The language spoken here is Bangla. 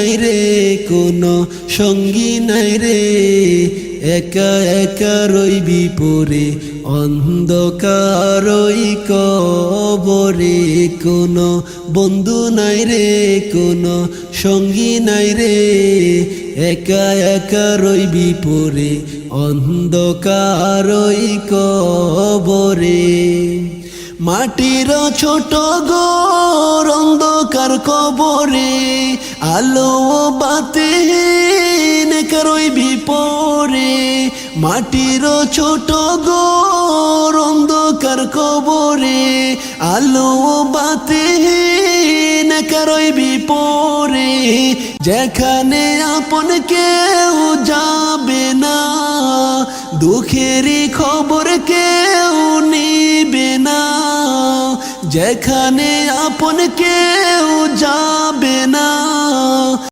নাই রে কোনো সঙ্গী নাই রে, একা একা রইবি পরে অন্ধকার ওই কবরে। কোনো বন্ধু নাই রে কোনো সঙ্গী নাই রে, একা একা রইবি পরে অন্ধকার ওই কবরে। মাটির ছোট ঘর অন্ধকার কবরে, আলো বাতি একা রইবি পরে। মাটির ছোট ঘর অন্ধকার কবরে, আলো বাতি একা রইবি পরে। যেখানে আপন কেউ যাবে না, দুঃখেরই খবর কেউ নিবে না। যেখানে আপন কেউ যাবে না,